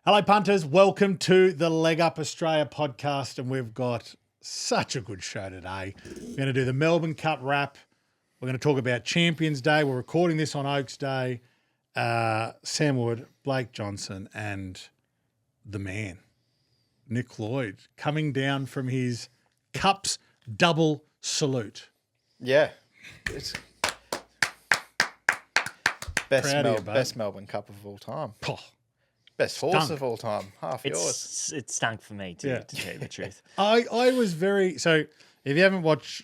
Hello, punters. Welcome to the Leg Up Australia podcast, and we've got such a good show today. We're going to do the Melbourne Cup wrap. We're going to talk about Champions Day. We're recording this on Oaks Day. Sam Wood, Blake Johnson, and the man, Nick Lloyd, coming down from his Cups double salute. Yeah. It's best Melbourne Cup of all time. Oh, Best horse of all time. Half yours. It stunk for me too, to tell you the truth. I was very... So if you haven't watched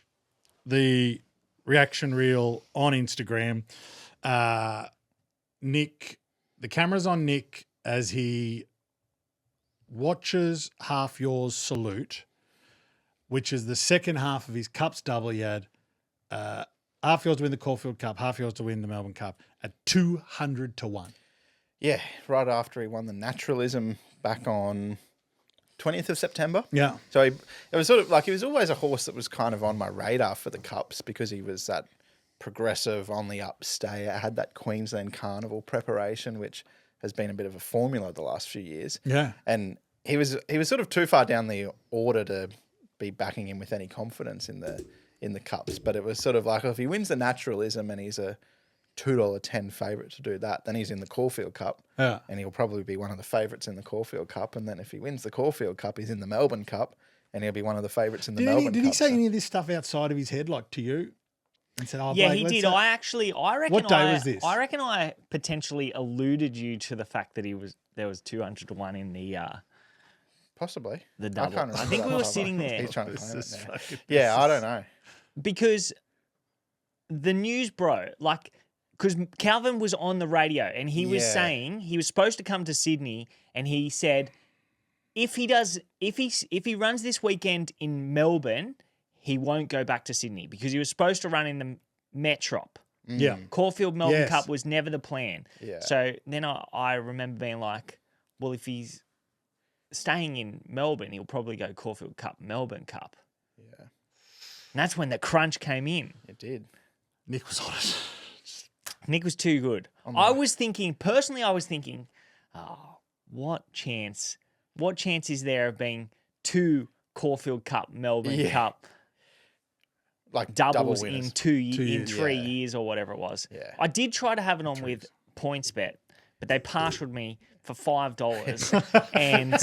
the reaction reel on Instagram, Nick, the camera's on Nick as he watches Half Yours salute, which is the second half of his Cups double. He had Half Yours to win the Caulfield Cup, Half Yours to win the Melbourne Cup at 200 to 1. Yeah, right after he won the Naturalism back on 20th of September. Yeah. So it was sort of like, he was always a horse that was kind of on my radar for the Cups because he was that progressive, on the up stayer, had that Queensland Carnival preparation, which has been a bit of a formula the last few years. Yeah. And he was sort of too far down the order to be backing him with any confidence in the Cups. But it was sort of like, if he wins the Naturalism and he's a $2.10 favourite to do that, then he's in the Caulfield Cup, and he'll probably be one of the favourites in the Caulfield Cup. And then if he wins the Caulfield Cup, he's in the Melbourne Cup, and he'll be one of the favourites in the Melbourne Cup. Did he say any of this stuff outside of his head, like to you? And said, "Oh, Yeah, Blake, he let's did. say-" I reckon. What day was this? I reckon I potentially alluded you to the fact that there was 200 to 1 in the Possibly. the double. I, can't I think remember we that were time. sitting there He's trying to claim This it is now. fucking- Yeah, I don't know. because the news broke. Because Calvin was on the radio and he was Yeah. saying he was supposed to come to Sydney, and he said if he runs this weekend in Melbourne, he won't go back to Sydney because he was supposed to run in the Metrop. Yeah. Caulfield Melbourne Yes. Cup was never the plan. Yeah. So then I remember being like, well, if he's staying in Melbourne, he'll probably go Caulfield Cup, Melbourne Cup. Yeah, And that's when the crunch came in. it did. Nick was on it. Nick was too good. I was thinking, oh, what chance is there of being 2 Caulfield Cup, Melbourne Yeah. Cup Like doubles double in winners. 2 years. 3 Yeah. years or whatever it was. Yeah. I did try to have it on with PointsBet, but they partialed me for $5 and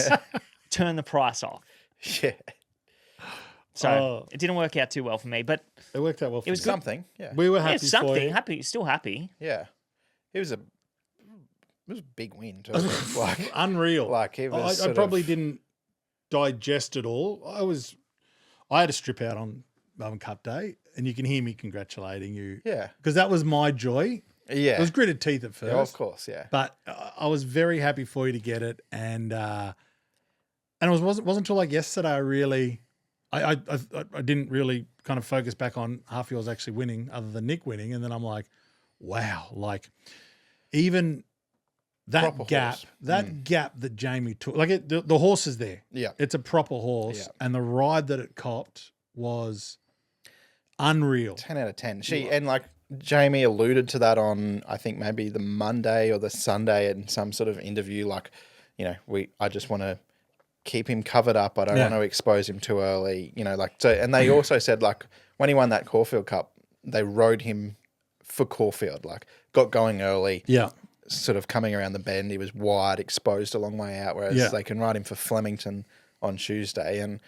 turned the price off. Yeah, So it didn't work out too well for me, but It worked out well for It was you. good. something. Yeah, We were yeah, happy for something you. happy, still happy. yeah. It was a big win too. like Unreal. Like, it was I sort probably of- didn't digest it all. I had a strip out on Melbourne Cup Day, and you can hear me congratulating you. Yeah. Because that was my joy. Yeah. It was gritted teeth at first. Yeah, of course, yeah. But I was very happy for you to get it, and it wasn't until like yesterday I didn't really kind of focus back on Half Yours actually winning, other than Nick winning, and then I'm like, wow, like even that Proper gap, horse. gap that Jamie took, like the horse is there. Yeah. It's a proper horse, Yeah. and the ride that it copped was unreal. 10 out of 10. Jamie alluded to that on, I think, maybe the Monday or the Sunday in some sort of interview. Like, I just want to keep him covered up. I don't want to expose him too early. And they also said, like, when he won that Caulfield Cup, they rode him for Caulfield, like, got going early. Yeah. Sort of coming around the bend, he was wide, exposed a long way out, whereas they can ride him for Flemington on Tuesday, and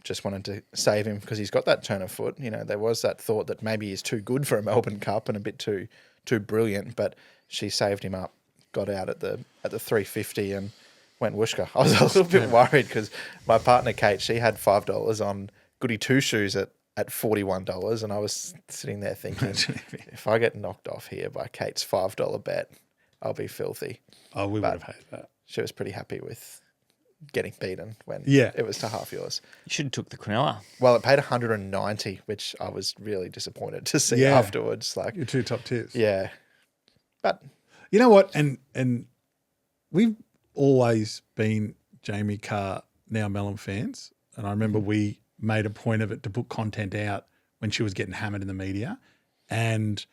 just wanted to save him because he's got that turn of foot. There was that thought that maybe he's too good for a Melbourne Cup and a bit too brilliant, but she saved him up, got out at the 350 and went whooshka. I was a little bit worried because my partner Kate, she had $5 on Goody Two Shoes at $41, and I was sitting there thinking, if I get knocked off here by Kate's $5 bet, I'll be filthy. Oh, we would have hated that. She was pretty happy with getting beaten when it was to Half Yours. You should have took the Quinella. Well, it paid 190, which I was really disappointed to see Yeah. afterwards. Like, Your 2 top tiers. yeah, but You know what? And we've always been Jamie Carr, now Melham fans. And I remember we made a point of it to put content out when she was getting hammered in the media. And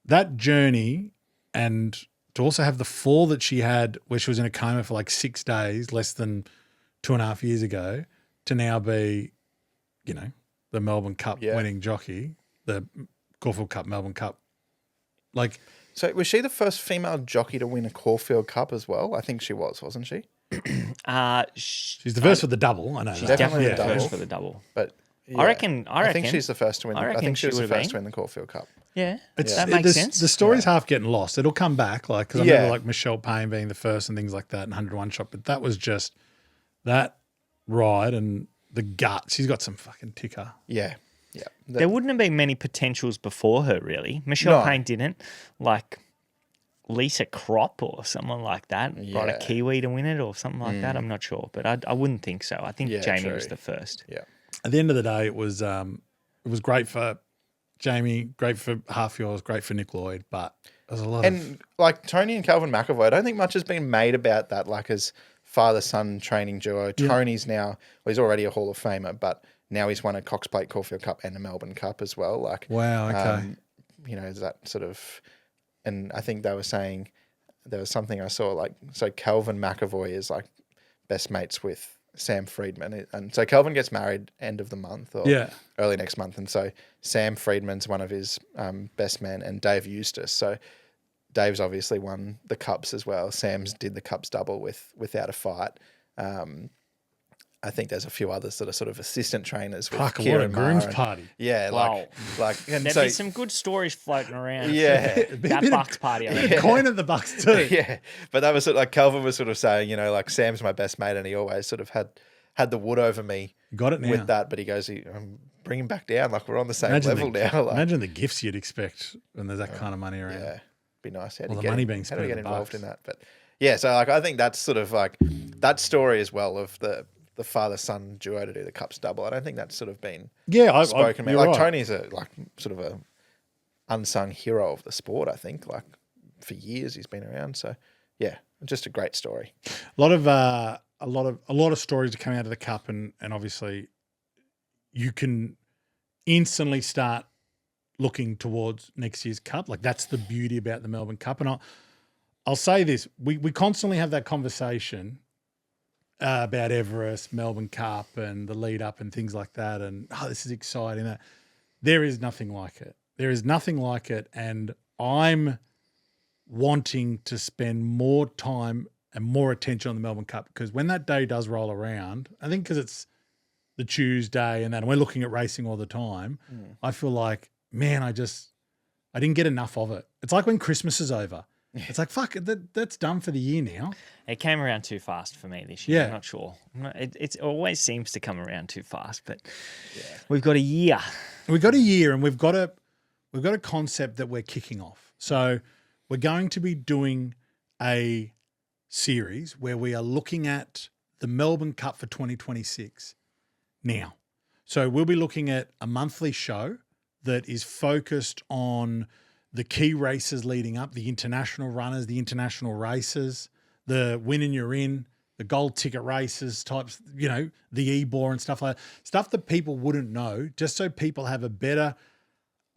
that journey and to also have the fall that she had where she was in a coma for like 6 days, less than 2.5 years ago, to now be, you know, the Melbourne Cup winning jockey, the Caulfield Cup, Melbourne Cup. Like, So was she the first female jockey to win a Caulfield Cup as well? I think she was, wasn't she? she's the first for the double. I know She's that. definitely Yeah. the first for the double. But I reckon. I think she's the first to win. I I reckon think she was she the would've first to been. win the Caulfield Cup. Yeah, It's, that makes sense. The story's half getting lost. It'll come back, like, because I remember Yeah. like Michelle Payne being the first and things like that, and 101 shot. But that was just that ride and the gut. She's got some fucking ticker. Yeah. Yeah. There wouldn't have been many potentials before her, really. Michelle No. Payne didn't. Like Lisa Crop or someone like that got a Yeah. Kiwi to win it or something like that. I'm not sure, but I wouldn't think so. I think Yeah, Jamie true. was the first. Yeah. At the end of the day, it was great for Jamie, great for Half Yours, great for Nick Lloyd, but there's a lot of And like Tony and Calvin McEvoy, I don't think much has been made about that, like as father-son training duo. Tony's now, well, he's already a Hall of Famer, but now he's won a Cox Plate Caulfield Cup and a Melbourne Cup as well. Like, wow. Okay, you know, that sort of, and I think they were saying, there was something I saw, like, so Calvin McEvoy is like best mates with Sam Friedman. And so Calvin gets married end of the month or early next month. And so Sam Friedman's one of his best men, and Dave Eustace. So Dave's obviously won the Cups as well. Sam's did the Cups double without a fight. I think there's a few others that are sort of assistant trainers with fuck, what a Kieran groom's Maher. party. Yeah, Wow. like, and There'd so be some good stories floating around. yeah, That Bucks party. I reckon. Coin at the Bucks too. yeah. But that was sort of like Calvin was sort of saying, you know, like Sam's my best mate, and he always sort of had the wood over me Got it now. with that. But he goes, bring him back down, like we're on the same level now. Like, Imagine the gifts you'd expect when there's that kind of money around. yeah, be nice. How Well, do the you money get, being how spent do you at get the involved Bucks. in that? But yeah, so like I think that's sort of like that story as well of the father-son duo to do the Cups double. I don't think that's sort of been spoken about. you're Like right. Tony's a like sort of a unsung hero of the sport. I think like for years he's been around. So yeah, just a great story. A lot of stories are coming out of the Cup, and obviously you can instantly start looking towards next year's Cup. Like that's the beauty about the Melbourne Cup. And I'll say this: we constantly have that conversation about Everest, Melbourne Cup, and the lead up and things like that. And this is exciting. That there is nothing like it. There is nothing like it, and I'm wanting to spend more time and more attention on the Melbourne Cup, because when that day does roll around, I think because it's the Tuesday and that, and we're looking at racing all the time, I feel like, man, I didn't get enough of it. It's like when Christmas is over. It's like, fuck, that's done for the year now. It came around too fast for me this year. Yeah. I'm not sure. It always seems to come around too fast, but we've got a year. We've got a year, and we've got a concept that we're kicking off. So we're going to be doing a series where we are looking at the Melbourne Cup for 2026 now. So we'll be looking at a monthly show that is focused on the key races leading up, the international runners, the international races, the win and you're in, the gold ticket races types, you know, the Ebor and stuff like that. Stuff that people wouldn't know, just so people have a better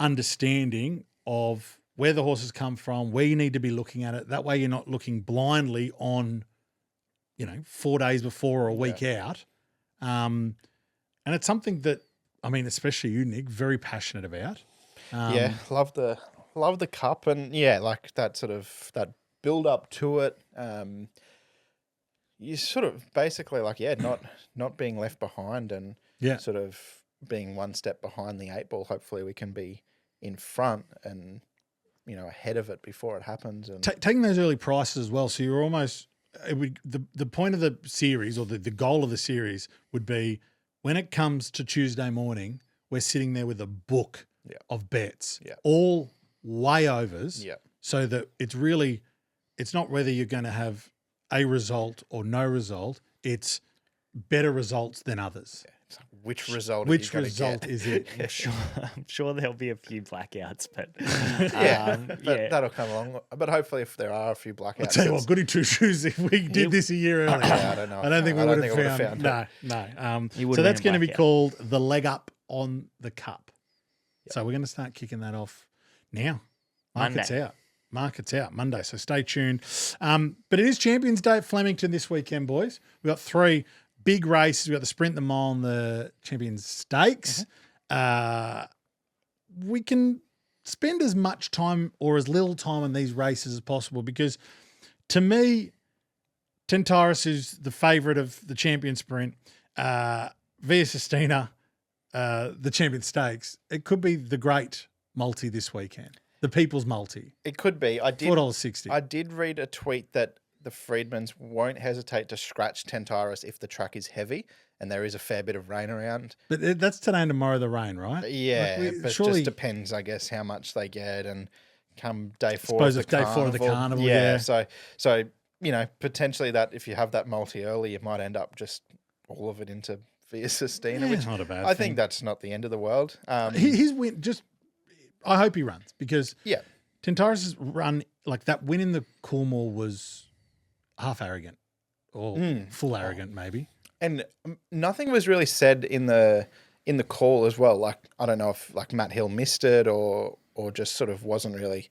understanding of where the horses come from, where you need to be looking at it. That way you're not looking blindly on, 4 days before or a week out. And it's something that, I mean, especially you, Nick, very passionate about. Love the Cup, and yeah, like that sort of that build up to it. You sort of basically like not being left behind, and sort of being one step behind the eight ball. Hopefully, we can be in front and ahead of it before it happens. And taking those early prices as well, so you're almost the point of the series, or the goal of the series would be, when it comes to Tuesday morning, we're sitting there with a book of bets, all way overs, so that it's not whether you're going to have a result or no result, it's better results than others. It's like, which result is it? I'm sure there'll be a few blackouts, but that'll come along. But hopefully, if there are a few blackouts, I'll tell you what, goody two shoes. If we did this a year earlier, I don't know. I don't think we would have found. No. So that's going to be called the leg up on the Cup. So we're going to start kicking that off now. Market's out. market's out Monday, so stay tuned. But it is Champions Day at Flemington this weekend, boys. We've got 3 big races. We've got the Sprint, the Mile, and the Champions Stakes. We can spend as much time or as little time on these races as possible because, to me, Tentaris is the favourite of the Champion Sprint. Via Sistina, the Champion Stakes. It could be the great multi this weekend. The People's Multi. It could be. $4.60. I did read a tweet that the Freedmans won't hesitate to scratch Tentaris if the track is heavy and there is a fair bit of rain around. But that's today and tomorrow, the rain, right? Yeah, but surely, it just depends, I guess, how much they get and come day 4 suppose of the it's carnival. day 4 of the carnival, yeah. So potentially that if you have that multi early, you might end up just all of it into Via Sistina, which not a bad I thing. think that's not the end of the world. His win, I hope he runs because Yeah. Tentaris' run, like that win in the Coolmore was half arrogant or full arrogant, maybe. And nothing was really said in the call as well. Like, I don't know if like Matt Hill missed it or just sort of wasn't really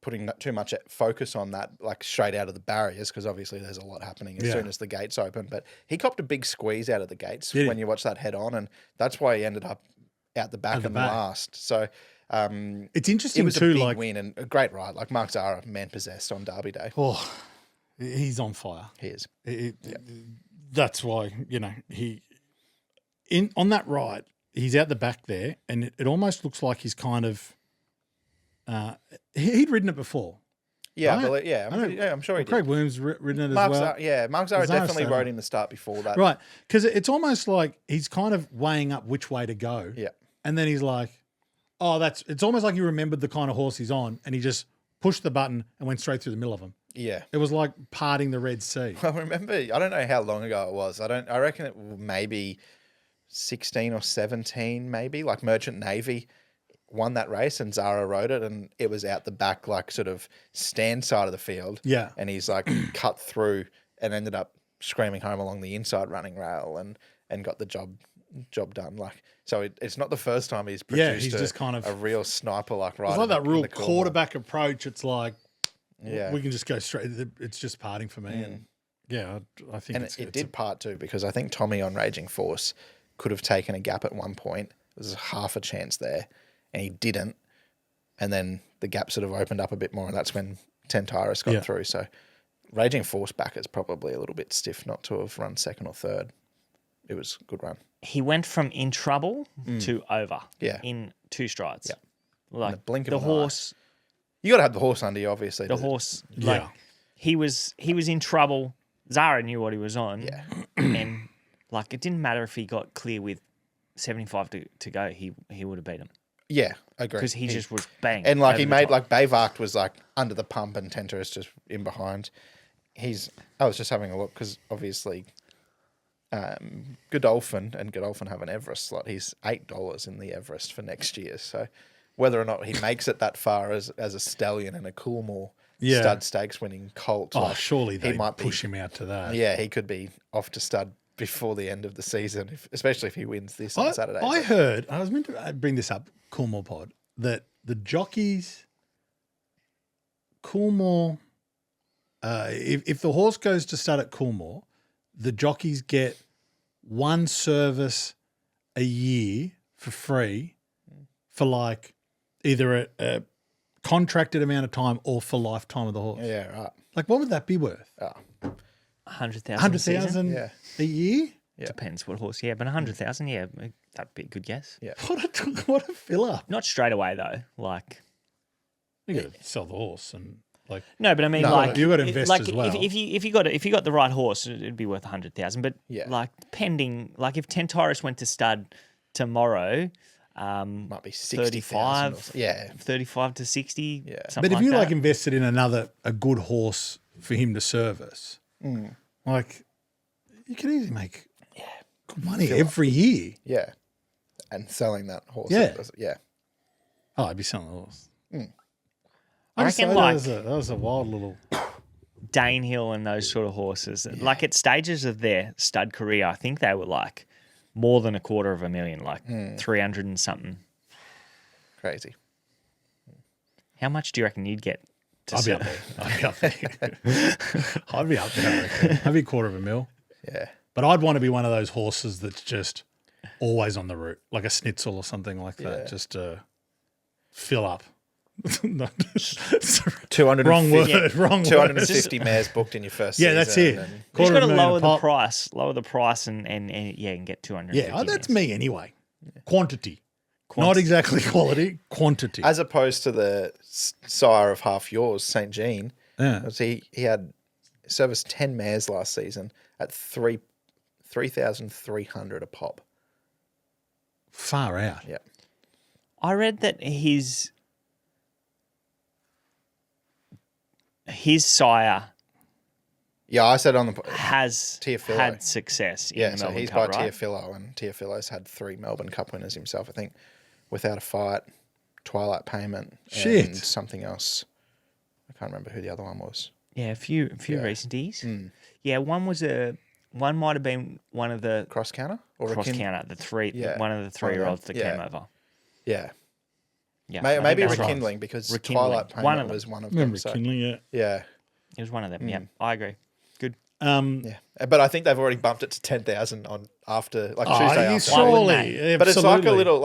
putting too much focus on that, like straight out of the barriers, because obviously there's a lot happening as soon as the gates open. But he copped a big squeeze out of the gates when you watch that head on, and that's why he ended up out the back in the last. So it's interesting it was too, a big like win and a great ride. Like Mark Zahra, man possessed on Derby Day. oh, he's on fire. He is. That's why he on that ride. He's out the back there, and it almost looks like he's kind of. He'd ridden it before. Yeah, right? I'm sure he did. Craig Williams ridden it as Mark well. Mark Zahra definitely started. rode in the start before that. Right, because it's almost like he's kind of weighing up which way to go. Yeah. And then he's like, oh, it's almost like he remembered the kind of horse he's on, and he just pushed the button and went straight through the middle of him. Yeah. It was like parting the Red Sea. I remember, I don't know how long ago it was. I reckon it was maybe 16 or 17, maybe. Like Merchant Navy won that race and Zahra rode it, and it was out the back, like sort of stand side of the field. Yeah. And he's like cut through and ended up screaming home along the inside running rail and got the job done. Like, so it's not the first time he's produced he's just kind of a real sniper like ride. It's like that in real the Coolmore. quarterback approach. It's like, Yeah. we can just go straight. It's just parting for me. And yeah, I think And it's, it did part too, because I think Tommy on Raging Force could have taken a gap at one point. There was half a chance there, and he didn't. And then the gap sort of opened up a bit more, and that's when Tentaris got through. So Raging Force back is probably a little bit stiff not to have run second or third. It was a good run. He went from in trouble to over in 2 strides. Yeah. Like the blink of the an eye. horse. You got to have the horse under you, obviously. The horse, like he was in trouble. Zahra knew what he was on. Yeah. And like it didn't matter if he got clear with 75 to go. He would have beat him Yeah, I agree. because he just was bang. And like over he the made top. like Bayvark was like under the pump and Tentaris just in behind. I was just having a look because obviously Godolphin and Godolphin have an Everest slot. He's $8 in the Everest for next year. So whether or not he makes it that far as a stallion and a Coolmore stud stakes winning colt, Oh, surely they might push him out to that. Yeah, he could be off to stud before the end of the season, especially if he wins this on Saturday. I heard, I was meant to bring this up, Coolmore Pod, that the jockeys, Coolmore, if the horse goes to stud at Coolmore, the jockeys get one service a year for free for like either a contracted amount of time or for lifetime of the horse. Yeah, right. Like, what would that be worth? 100,000. 100,000 Yeah. a year? Depends what horse. Yeah, but 100,000. Yeah, that'd be a good guess. Yeah. What a fill up. Not straight away though. Like You got to sell the horse and like. no, but I mean, No, like you got to invest like as well. If you got the right horse, it'd be worth 100,000. But like pending, like if Tentaris went to stud tomorrow, Might be 60,000. 35 to 60. Yeah. Something But if you that. like invested in a good horse for him to service, like you could easily make good money every year. Yeah. And selling that horse. Yeah. Yeah. Oh, I'd be selling the horse. I just reckon say like that was a wild little. Danehill and those sort of horses, like at stages of their stud career, I think they were like more than $250,000, like 300 and something. Crazy. How much do you reckon you'd get to I'd be sell? up there. I'd be up there. I'd be up there, I reckon. I'd be $250,000. Yeah. But I'd want to be one of those horses that's just always on the route, like a schnitzel or something like that, Yeah. just to fill up. 250, Wrong word, wrong word. 250 mares booked in your first season. Yeah, that's it. and- You just got to $250,000 lower a the pop. price, and get 200. Yeah, that's me anyway. Quantity. Not exactly quality, quantity. As opposed to the sire of half yours, St. Jean. Yeah. He had serviced 10 mares last season at 3,300 a pop. Far out. Yeah. I read that his sire Yeah, I said on the has Teofilo. had success in yeah, the so Melbourne he's Cup, by right? Teofilo, and Teofilo's had 3 Melbourne Cup winners himself, I think, Without a Fight, Twilight Payment, Shit. and something else. I can't remember who the other one was. Yeah, a few recenties. Yeah, one might have been one of the Cross counter or cross Akin- counter, Yeah. one of the 3-year-olds that Yeah. came over. Yeah, Yeah, I maybe think that's right. Rekindling because Rekindling. Twilight Payment One of them. was one of Remember them. So, Kinley, yeah. yeah, It was one of them. Yeah, I agree. Good. yeah. But I think they've already bumped it to 10,000 on after Tuesday after. surely. Why But it's like a absolutely. little,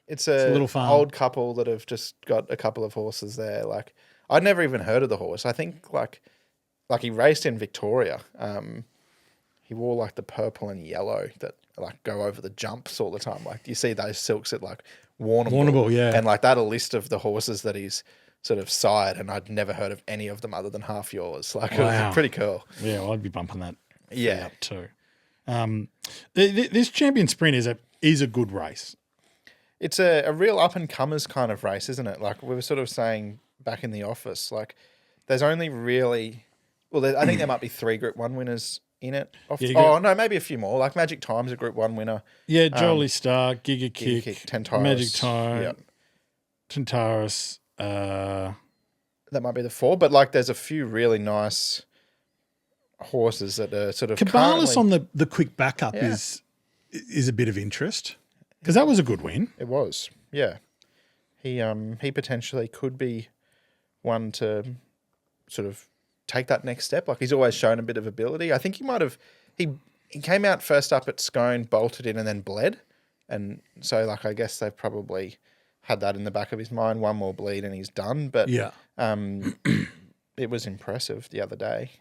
it's a little farm. old couple that have just got a couple of horses there. Like I'd never even heard of the horse. I think like he raced in Victoria. He wore like the purple and yellow that like go over the jumps all the time. Like you see those silks at like Warrnambool, yeah. and like that a list of the horses that he's sort of sired, and I'd never heard of any of them other than half yours. Like it Wow. was pretty cool. Yeah, well, I'd be bumping that Yeah. up too. This Champion Sprint is a good race. It's a real up and comers kind of race, isn't it? Like we were sort of saying back in the office, like there's only really, I think there might be 3 Group 1 winners in it. No, maybe a few more. Like Magic Time's a Group 1 winner. Yeah, Jolie Star, Giga Kick, Tentaris, Magic Time, Yep. Tentaris. That might be the 4, but like there's a few really nice horses that are sort of Cabalas currently- on the quick backup Yeah. is a bit of interest because that was a good win. It was, yeah. He potentially could be one to sort of take that next step. Like he's always shown a bit of ability. I think he might have. He came out first up at Scone, bolted in, and then bled. And so, like, I guess they've probably had that in the back of his mind. One more bleed and he's done. But Yeah. it was impressive the other day.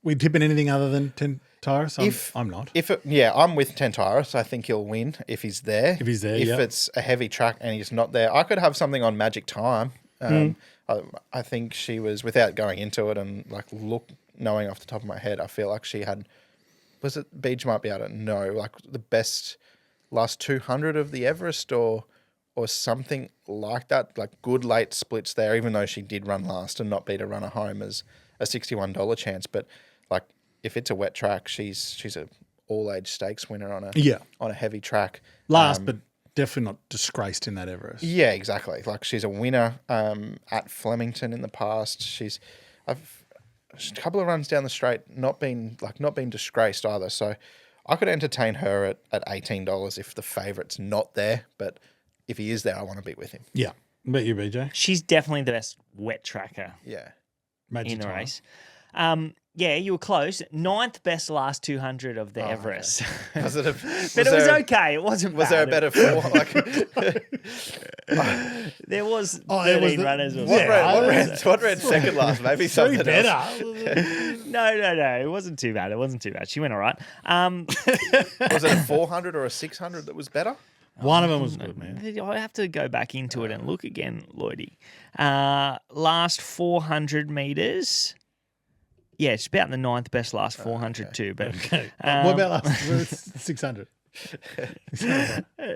We tipping anything other than Tentaris? I'm not. I'm with Tentaris. I think he'll win if he's there. If he's there, If yeah. it's a heavy track and he's not there, I could have something on Magic Time. I think she was, without going into it and like knowing off the top of my head, I feel like she had, was it Beach might be able to know, like the best last 200 of the Everest or something like that, like good late splits there, even though she did run last and not beat a runner home as a $61 chance. But like if it's a wet track, she's a all age stakes winner on a heavy track. Last, but definitely not disgraced in that Everest. Yeah, exactly. Like she's a winner at Flemington in the past. A couple of runs down the straight, not been disgraced either. So I could entertain her at $18 if the favourite's not there. But if he is there, I want to be with him. Yeah. Bet you, BJ. She's definitely the best wet tracker Yeah. Magic in the Time. race. Yeah, you were close. 9th best last 200 of the Everest. Was it But it was okay. It wasn't Was bad. there a better four? Like, There was it was 13 runners. Or what ran second last? Maybe Three something better. else. No. It wasn't too bad. She went all right. Was it a 400 or a 600 that was better? One of them was good, man. I have to go back into it and look again, Lloydy. Last 400 metres. Yeah, it's about the 9th best last 400 too. But Okay. What about us? 600.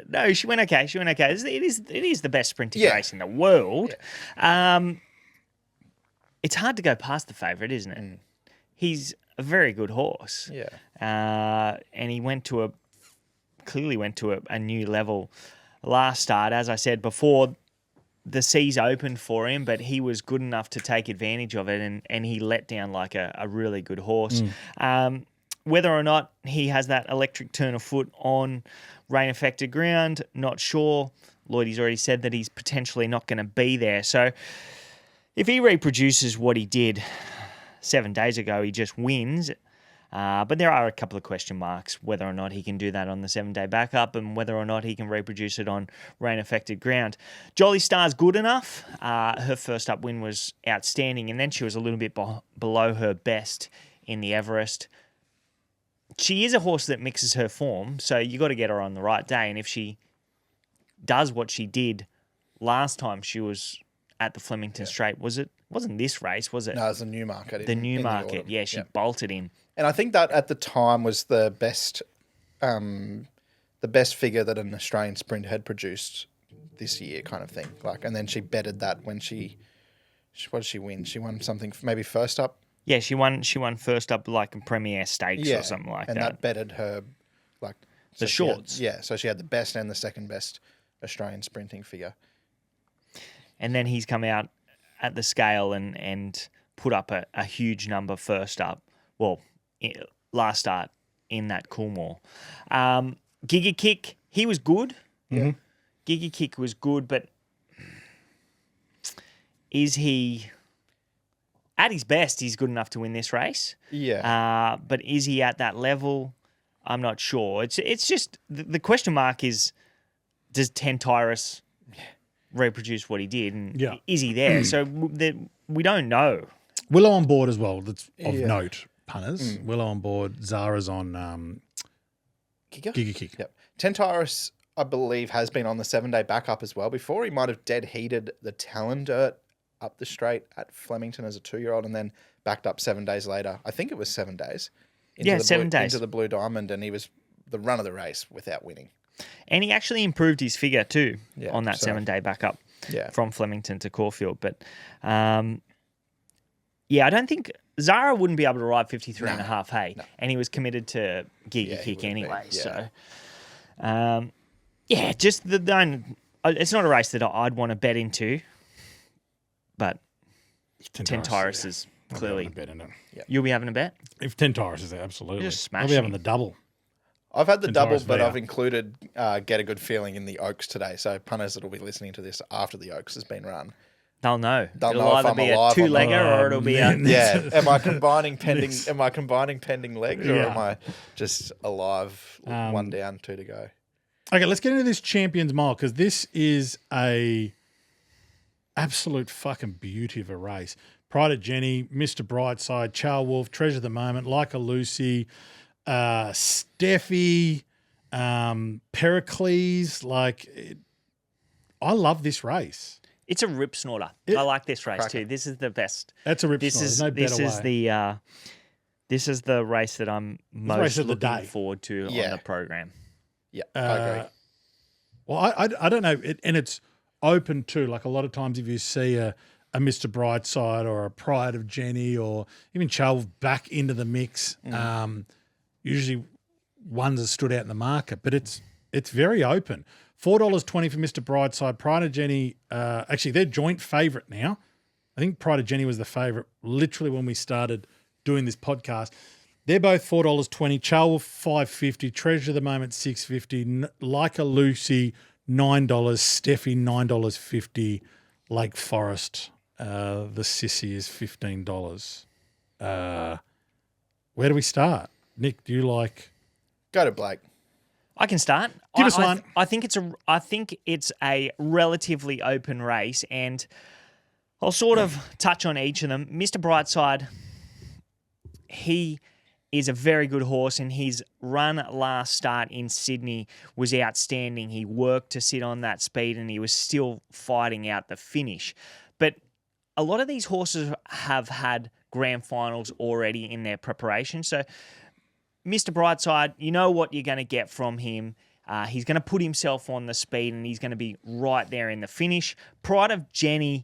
no, she went okay. It is the best sprinting Yeah. race in the world. It's hard to go past the favourite, isn't it? He's a very good horse. Yeah. And he clearly went to a new level last start. As I said before, the seas opened for him, but he was good enough to take advantage of it, and he let down like a really good horse. Whether or not he has that electric turn of foot on rain-affected ground, not sure. Lloydy's already said that he's potentially not going to be there. So if he reproduces what he did 7 days ago, he just wins. But there are a couple of question marks whether or not he can do that on the 7-day backup and whether or not he can reproduce it on rain-affected ground. Jolly Star's good enough. Her first up win was outstanding, and then she was a little bit below her best in the Everest. She is a horse that mixes her form, so you got to get her on the right day. And if she does what she did last time she was at the Flemington Straight, wasn't this race, was it? No, it was the Newmarket. The Newmarket, yeah, she bolted in. And I think that at the time was the best figure that an Australian sprint had produced this year, kind of thing. And then she betted that when what did she win? She won something, maybe first up. Yeah, she won first up like a Premier Stakes or something like that. And that betted her the shorts. So she had the best and the second best Australian sprinting figure. And then he's come out at the scale and put up a huge number first up. Well, last start in that Coolmore. Giga Kick, he was good. Mm-hmm. Giga Kick was good, but is he... At his best, he's good enough to win this race. Yeah. But is he at that level? I'm not sure. It's just the question mark is, does Tentyrus reproduce what he did? And is he there? So we don't know. Willow on board as well. That's of note, punters. Willow on board. Zara's on Giga Kick. Yep. Tentyrus, I believe, has been on the 7-day backup as well before. He might have dead heated the Talon Dirt up the straight at Flemington as a 2-year-old and then backed up 7 days later. I think it was 7 days. 7 days. Into the Blue Diamond, and he was the run of the race without winning. And he actually improved his figure too on that 7-day backup from Flemington to Caulfield. But, I don't think... Zara wouldn't be able to ride 53 and a half, hey? No. And he was committed to Giga Kick anyway. So, just it's not a race that I'd want to bet into. But Tentyrus is clearly... You'll be having a bet? If Tentyrus is there, absolutely. Just smashing. I'll be having the double. I've had the double, but I've included Get a Good Feeling in the Oaks today. So punters that will be listening to this after the Oaks has been run. They'll know. It'll either be a 2-legger or it'll be a... Yeah. Am I combining pending legs or am I just alive? 1 down, 2 to go. Okay, let's get into this Champions Mile because this is a absolute fucking beauty of a race. Pride of Jenny, Mr. Brightside, Charles Wolf, Treasure of the Moment, Like a Lucy, Steffi, Pericles. I love this race. It's a rip snorter. I like this race too. This is the best. That's a rip snorter. There's no better way. This is the race that I'm most looking forward to on the program. Yeah, I agree. Well, I don't know, and it's open too. Like a lot of times, if you see a Mr. Brightside or a Pride of Jenny or even Charles back into the mix, usually ones that stood out in the market, but it's very open. $4.20 for Mr. Brightside. Pride of Jenny, actually, they're joint favourite now. I think Pride of Jenny was the favourite literally when we started doing this podcast. They're both $4.20. Charles $5.50. Treasure of the Moment $6.50. Like a Lucy $9. Steffi $9.50. Lake Forest, the Sissy is $15. Where do we start? Nick, do you like? Go to Blake. I can start. Give us one. I think it's a relatively open race, and I'll sort of touch on each of them. Mr. Brightside, he is a very good horse, and his run last start in Sydney was outstanding. He worked to sit on that speed, and he was still fighting out the finish. But a lot of these horses have had grand finals already in their preparation, so Mr. Brightside, you know what you're going to get from him. He's going to put himself on the speed, and he's going to be right there in the finish. Pride of Jenny,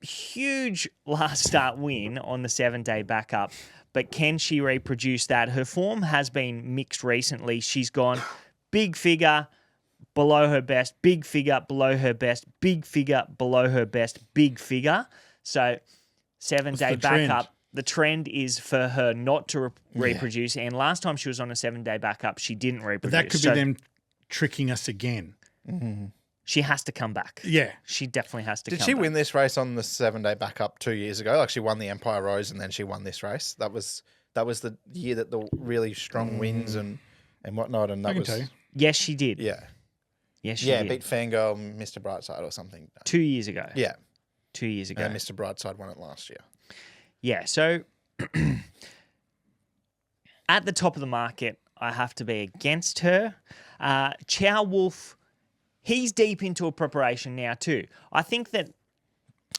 huge last start win on the 7-day backup, but can she reproduce that? Her form has been mixed recently. She's gone big figure, below her best, big figure, below her best, big figure, below her best, big figure. So 7-day backup. The trend is for her not to reproduce. And last time she was on a 7-day backup, she didn't reproduce. But that could be them tricking us again. Mm-hmm. she has to come back. Yeah. She definitely has to Did come she back. win this race on the 7-day backup 2 years ago? Like she won the Empire Rose and then she won this race. That was the year that the really strong wins and whatnot. And I that can was tell you. Yes, she did. yeah, Yes, she yeah. did. Beat Fangirl, Mr. Brightside or something. 2 years ago. Yeah, 2 years ago. and Mr. Brightside won it last year. Yeah, so at the top of the market, I have to be against her. Chow Wolf, he's deep into a preparation now too. I think that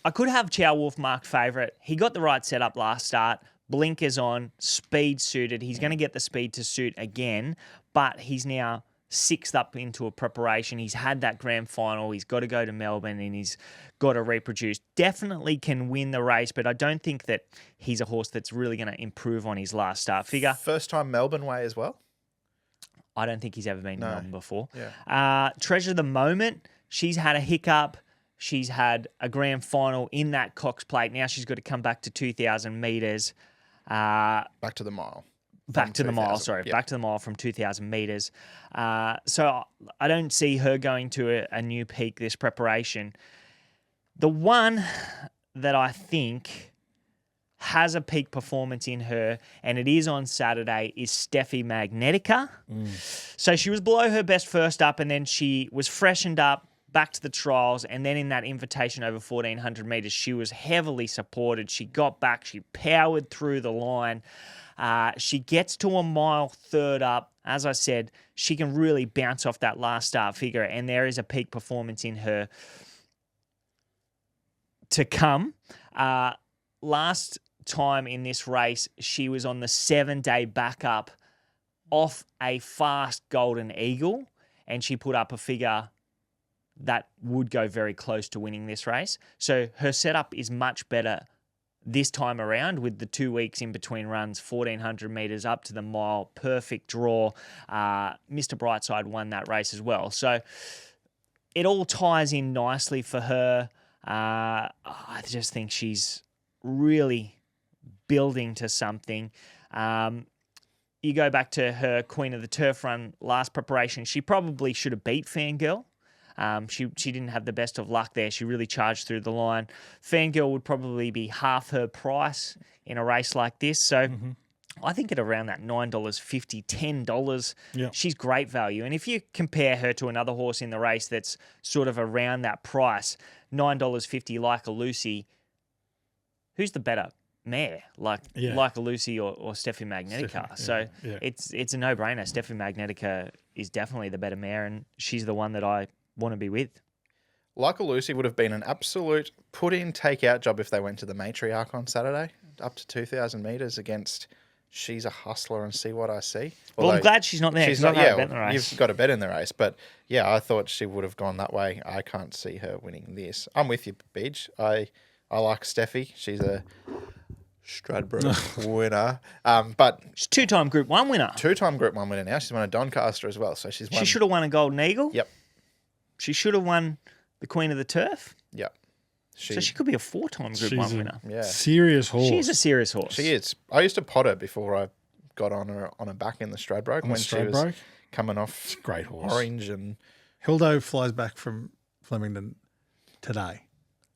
I could have Chow Wolf marked favourite. He got the right setup last start. Blinkers on, speed suited. He's going to get the speed to suit again, but he's now 6th up into a preparation. He's had that grand final. He's got to go to Melbourne and he's got to reproduce. Definitely can win the race, but I don't think that he's a horse that's really going to improve on his last start figure. First time Melbourne way as well. I don't think he's ever been to Melbourne before. Yeah. Treasure of the Moment, she's had a hiccup. She's had a grand final in that Cox Plate. Now she's got to come back to 2,000 metres. Back to the mile. Back to the mile, 2000, sorry. yep. Back to the mile from 2,000 metres. So I don't see her going to a new peak this preparation. The one that I think has a peak performance in her, and it is on Saturday, is Steffi Magnetica. So she was below her best first up, and then she was freshened up, back to the trials, and then in that invitation over 1,400 metres, she was heavily supported. She got back, she powered through the line. She gets to a mile third up. As I said, she can really bounce off that last start figure, and there is a peak performance in her to come. Last time in this race, she was on the 7-day backup off a fast Golden Eagle, and she put up a figure that would go very close to winning this race. So her setup is much better this time around with the 2 weeks in between runs, 1,400 metres up to the mile, perfect draw. Mr. Brightside won that race as well. So it all ties in nicely for her. I just think she's really building to something. You go back to her Queen of the Turf run last preparation, she probably should have beat Fangirl. She didn't have the best of luck there. She really charged through the line. Fangirl would probably be half her price in a race like this. So I think at around that $9.50, $10, she's great value. And if you compare her to another horse in the race that's sort of around that price, $9.50 Like a Lucy, who's the better mare? Like a Lucy or Steffi Magnetica. It's a no-brainer. Steffi Magnetica is definitely the better mare, and she's the one that I want to be with. Like a Lucy would have been an absolute put-in, take-out job if they went to the Matriarch on Saturday, up to 2,000 metres against She's a Hustler and See What I See. Well, I'm glad she's not there. She's not, yeah, bet in the race. You've got a bet in the race. But, yeah, I thought she would have gone that way. I can't see her winning this. I'm with you, Beach. I like Steffi. She's a Stradbroke winner. But She's two-time Group 1 winner. two-time Group 1 winner now. She's won a Doncaster as well. So she's won. She should have won a Golden Eagle. Yep. She should have won the Queen of the Turf. Yep. So she could be a 4-time Group 1 winner. Yeah. Serious horse. She's a serious horse. She is. I used to pot her before I got on her back in the Stradbroke when she was coming off great horse. Orange and Hildo flies back from Flemington today.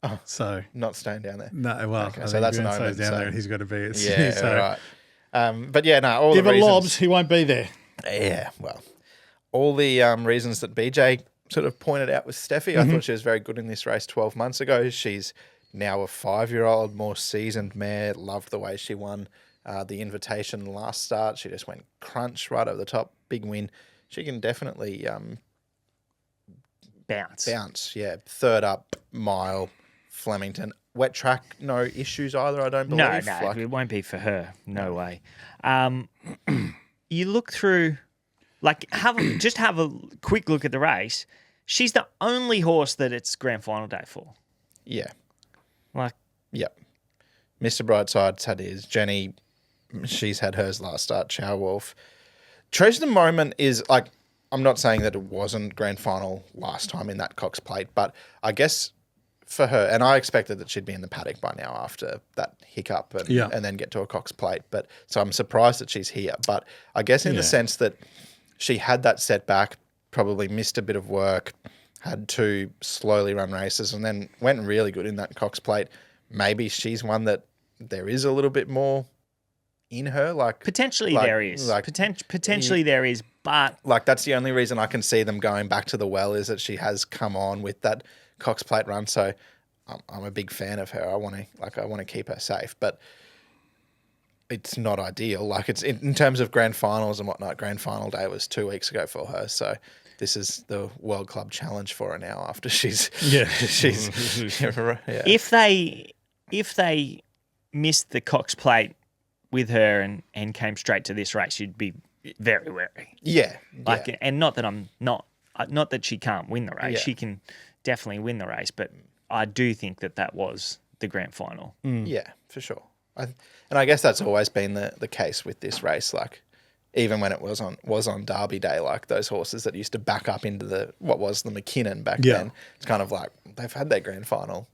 Oh, so not staying down there. No, well, Okay, so that's an omen. down there, and he's got to be at Yeah, so right. But yeah, no. All give the it reasons, lobs, he won't be there. Yeah, well, all the reasons that BJ sort of pointed out with Steffi, I thought she was very good in this race 12 months ago. She's now a 5-year-old, more seasoned mare. Loved the way she won the invitation last start. She just went crunch right over the top. Big win. She can definitely bounce. Yeah, third up mile, Flemington. Wet track, no issues either, I don't believe. No, it won't be for her. No way. You look through, have a quick look at the race. She's the only horse that it's grand final day for. Yeah. Yep. Mr. Brightside's had his. Jenny, she's had hers last start. Chow Wolf. Treasure of the Moment is I'm not saying that it wasn't grand final last time in that Cox Plate, but I guess for her, and I expected that she'd be in the paddock by now after that hiccup and then get to a Cox Plate. But so I'm surprised that she's here. But I guess in the sense that she had that setback, probably missed a bit of work, had 2 slowly run races and then went really good in that Cox Plate. Maybe she's one that there is a little bit more in her. Potentially there is. Potentially there is, but that's the only reason I can see them going back to the well is that she has come on with that Cox Plate run. So I'm a big fan of her. I want to keep her safe, but it's not ideal. It's in terms of grand finals and whatnot. Grand final day was 2 weeks ago for her. So this is the World Club Challenge for her now after she's yeah. If they missed the Cox Plate with her and came straight to this race, you'd be very wary. Yeah. And not that she can't win the race. Yeah. She can definitely win the race, but I do think that was the grand final. Yeah, for sure. And I guess that's always been the case with this race. Even when it was on Derby Day, those horses that used to back up into what was the McKinnon back then, it's kind of they've had their grand final.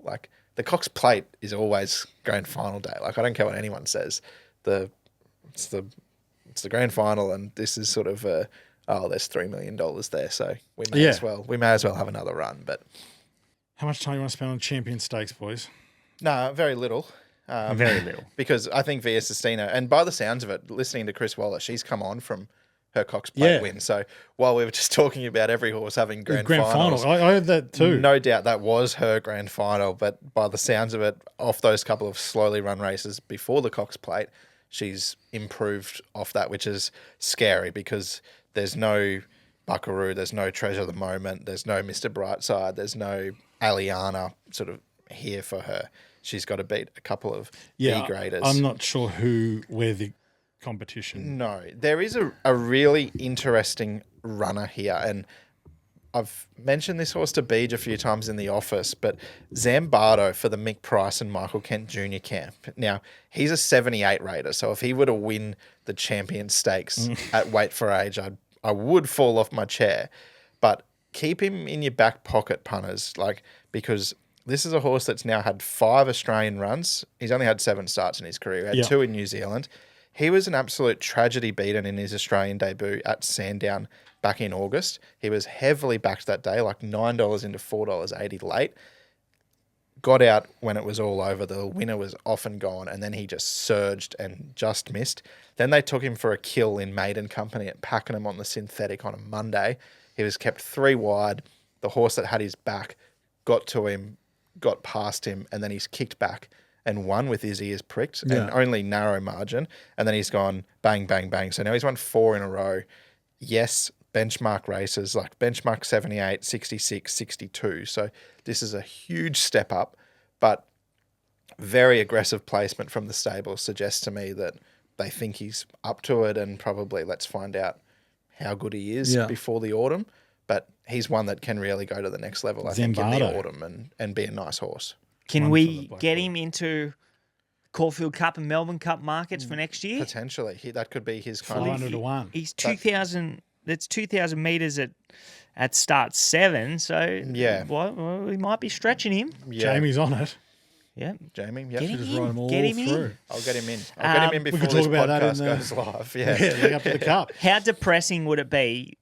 The Cox Plate is always grand final day. I don't care what anyone says. It's the grand final, and this is sort of there's $3 million there, so we may as well have another run. But how much time you want to spend on Champion Stakes, boys? No, very little. Very little. Because I think Via Sistina, and by the sounds of it, listening to Chris Waller, she's come on from her Cox Plate win. So while we were just talking about every horse having grand finals, I heard that too. No doubt that was her grand final, but by the sounds of it, off those couple of slowly run races before the Cox Plate, she's improved off that, which is scary because there's no Buckaroo, there's no Treasure of the Moment, there's no Mr. Brightside, there's no Aliana sort of here for her. She's got to beat a couple of B-graders. I'm not sure where the competition. No, there is a really interesting runner here, and I've mentioned this horse to Beej a few times in the office, but Zambardo for the Mick Price and Michael Kent Jr. camp. Now, he's a 78 rater, so if he were to win the Champion Stakes at weight for age, I would fall off my chair. But keep him in your back pocket, punters, because this is a horse that's now had 5 Australian runs. He's only had 7 starts in his career. He had 2 in New Zealand. He was an absolute tragedy beaten in his Australian debut at Sandown back in August. He was heavily backed that day, $9 into $4.80 late. Got out when it was all over. The winner was off and gone, and then he just surged and just missed. Then they took him for a kill in maiden company at Pakenham on the synthetic on a Monday. He was kept 3 wide. The horse that had his back got to him, got past him, and then he's kicked back and won with his ears pricked and only narrow margin. And then he's gone bang, bang, bang. So now he's won 4 in a row. Yes, benchmark races benchmark 78, 66, 62. So this is a huge step up, but very aggressive placement from the stable suggests to me that they think he's up to it, and probably let's find out how good he is before the autumn. But he's one that can really go to the next level, I think, in the autumn and be a nice horse. Can we get him into Caulfield Cup and Melbourne Cup markets for next year? Potentially. That could be his kind 400 to 1. He's 2,000. That's 2,000 metres at start 7. So well, we might be stretching him. Yeah. Jamie's on it. Yeah, Jamie. Get him Just write them all Get him through. in. I'll get him in. I'll get him in before this podcast goes live. Yeah, leading up to the cup. How depressing would it be?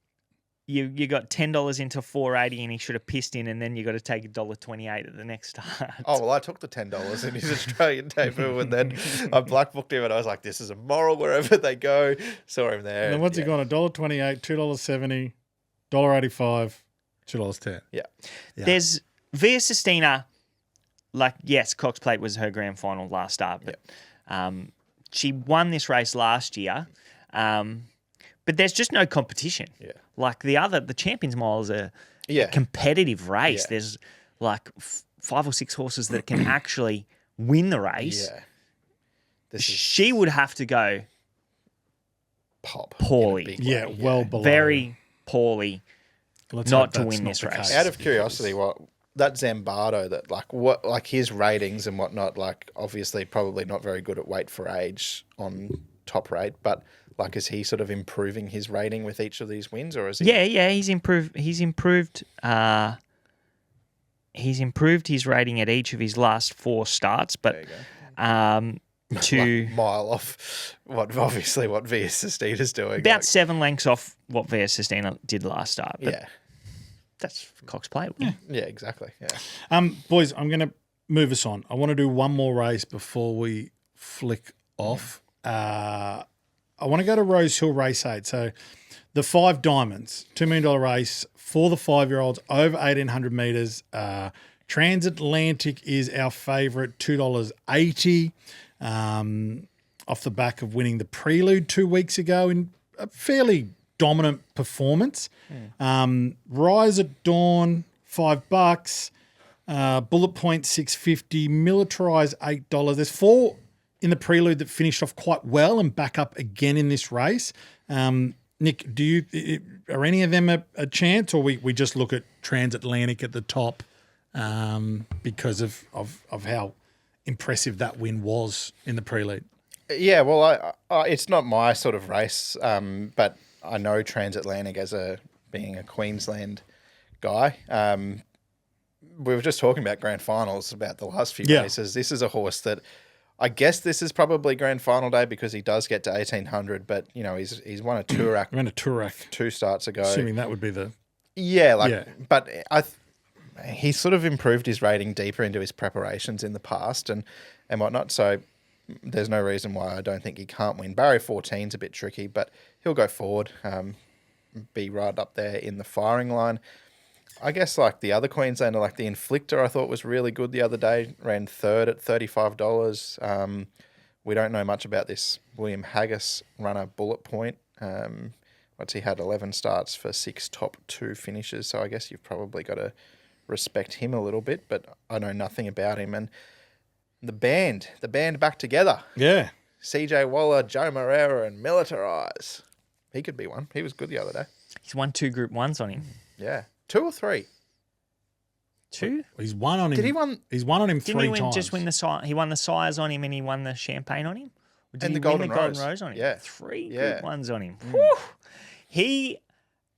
You got $10 into $4.80 and he should have pissed in, and then you got to take $1.28 at the next start. Oh, well, I took the $10 in his Australian debut, and then I black booked him, and I was like, this is immoral wherever they go. Saw him there. And then what's he gone? $1.28, $2.70, $1.85, $2.10. Yeah. There's Via Sistina. Yes, Cox Plate was her grand final last start, but she won this race last year. But there's just no competition. Yeah. The Champions Mile is a competitive race. Yeah. There's 5 or 6 horses that can actually win the race. Yeah. She would have to go poorly. Below. Very poorly Let's not hope to that's win not this the race. case. Out of curiosity, that Zambardo, that his ratings and whatnot, obviously probably not very good at weight for age on top rate, but is he sort of improving his rating with each of these wins, or is he? Yeah, he's improved. He's improved his rating at each of his last 4 starts, but to mile off what Via Sistina's doing. About 7 lengths off what Via Sistina did last start. But That's Cox Plate. Yeah. Yeah, exactly. Yeah. Boys, I'm going to move us on. I want to do one more race before we flick off. I want to go to Rosehill Race 8. So the 5 Diamonds, $2 million race for the 5-year-olds over 1,800 metres. Transatlantic is our favourite, $2.80, off the back of winning the Prelude 2 weeks ago in a fairly dominant performance. Rise at Dawn, $5. Bullet Point, $6.50. Militarise, $8. There's 4 in the Prelude that finished off quite well and back up again in this race. Nick, are any of them a chance, or we just look at Transatlantic at the top because of how impressive that win was in the Prelude? Yeah, well, it's not my sort of race, but I know Transatlantic as being a Queensland guy. We were just talking about grand finals about the last few races. This is a horse that I guess this is probably grand final day because he does get to 1,800, but he's won a Toorak. Ran a Toorak 2 starts ago. Assuming that would be the but he sort of improved his rating deeper into his preparations in the past and whatnot. So there's no reason why I don't think he can't win. Barrier 14 is a bit tricky, but he'll go forward, be right up there in the firing line. I guess like the other Queenslander, like the Inflictor, I thought was really good the other day. Ran 3rd at $35. We don't know much about this William Haggis runner, Bullet Point. He had 11 starts for 6 top 2 finishes. So I guess you've probably got to respect him a little bit, but I know nothing about him. And the band back together. Yeah. CJ Waller, Joe Moreira, and Militarise. He could be one. He was good the other day. He's won 2 Group 1s on him. Yeah. 2 or 3? 2? He's won on him. Did he won? He's won on him Didn't 3 he times. just win he won the Sires on him and he won the Champagne on him? Or did And he the win Golden the Golden Rose. Rose on him? Yeah. 3 Yeah. Group 1s on him. Whew.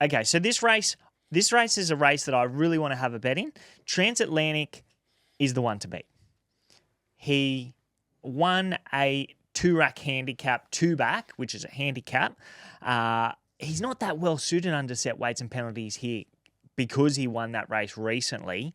Okay, so this race is a race that I really want to have a bet in. Transatlantic is the one to beat. He won a Toorak handicap 2-back, which is a handicap. He's not that well suited under set weights and penalties here because he won that race recently.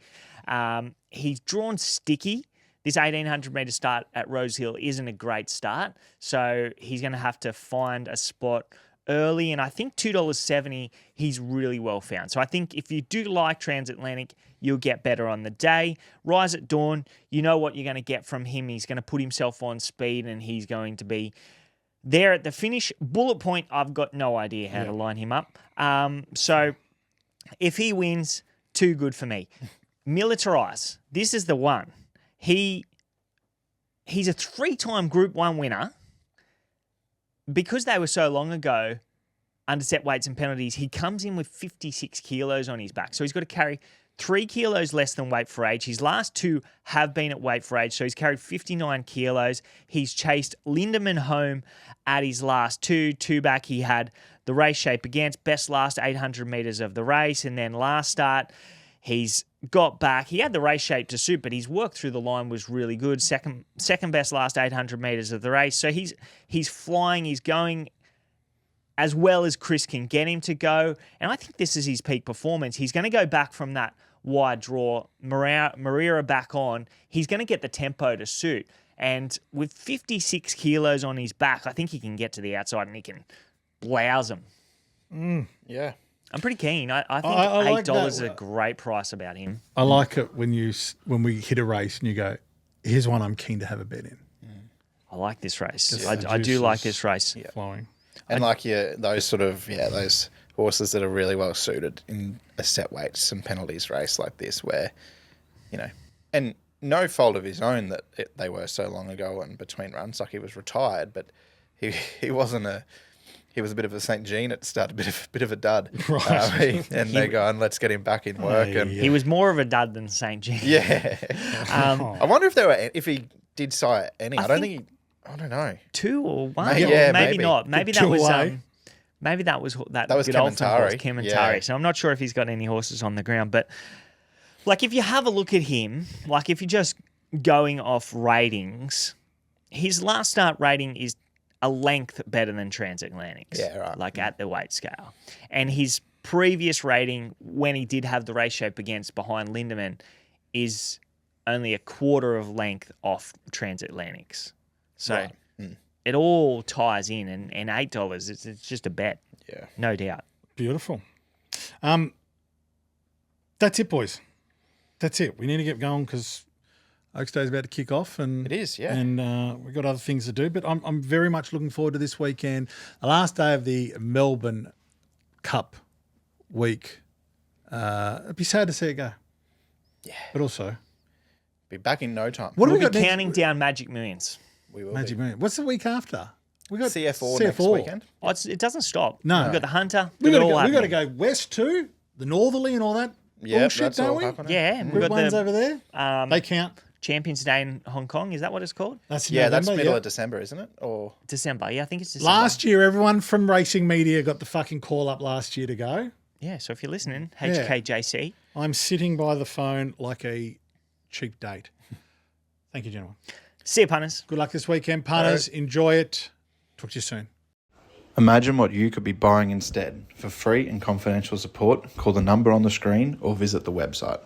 He's drawn sticky. This 1,800 metre start at Rosehill isn't a great start, so he's going to have to find a spot early, and I think $2.70 he's really well found. So I think if you do like Transatlantic, you'll get better on the day. Rise at Dawn, you know what you're going to get from him. He's going to put himself on speed, and he's going to be there at the finish. Bullet Point, I've got no idea how to line him up. So if he wins, too good for me. Militarise, this is the one. He's a 3-time Group 1 winner. Because they were so long ago, under set weights and penalties, he comes in with 56 kilos on his back. So he's got to carry 3 kilos less than weight for age. His last 2 have been at weight for age, so he's carried 59 kilos. He's chased Lindemann home at his last 2 back. He had the race shape against best last 800 metres of the race, and then last start, he's got back. He had the race shape to suit, but his work through the line was really good. Second best last 800 metres of the race. So he's flying. He's going as well as Chris can get him to go. And I think this is his peak performance. He's going to go back from that wide draw. Moreira back on. He's going to get the tempo to suit. And with 56 kilos on his back, I think he can get to the outside and he can blouse him. Yeah. I'm pretty keen. I think I like $8 is that. a great price about him. I like it when we hit a race and you go, here's one I'm keen to have a bet in. I like this race. Just I the do juices like this race. flowing. And those horses that are really well suited in a set weights and penalties race like this where, and no fault of his own that they were so long ago and between runs, like he was retired, but he wasn't he was a bit of a St. Jean at the start, a bit of a dud. Right. And they go, and let's get him back in work. And He was more of a dud than St. Jean. yeah. I wonder if he did sire any. I don't know. 2 or 1? Maybe Maybe not. Maybe that Two was away. that was was good old horse, Kementari. Kementari. Yeah. So I'm not sure if he's got any horses on the ground, but like if you have a look at him, like if you're just going off ratings, his last start rating is a length better than Transatlantic's. Yeah, right. Like at the weight scale. And his previous rating, when he did have the race shape against behind Lindemann, is only a quarter of length off Transatlantics. So Right. it all ties in, and $8, it's just a bet. Yeah. No doubt. Beautiful. That's it, boys. That's it. We need to get going because Oaks Day is about to kick off, and It is, yeah. And we've got other things to do. But I'm very much looking forward to this weekend, the last day of the Melbourne Cup week. It'd be sad to see it go. Yeah. But also, Be back in no time. what do We'll we be got next? counting down Magic Millions. We will Magic be. Million. What's the week after? We got CF4 next weekend. Oh, it doesn't stop. No. We've got the Hunter. We They're got all to happening. go west too. The Northerly and all that Yeah, bullshit, that's don't all we? happening. Yeah, and we've Group got one's the over there. They count. Champions Day in Hong Kong. Is that what it's called? That's in Yeah, that's November, middle yeah. of December, isn't it? Or December. Yeah, I think it's December. Last year, everyone from racing media got the fucking call up last year to go. Yeah, so if you're listening, HKJC. I'm sitting by the phone like a cheap date. Thank you, gentlemen. See you, punters. Good luck this weekend, punters. Enjoy it. Talk to you soon. imagine what you could be buying instead. For free and confidential support, call the number on the screen or visit the website.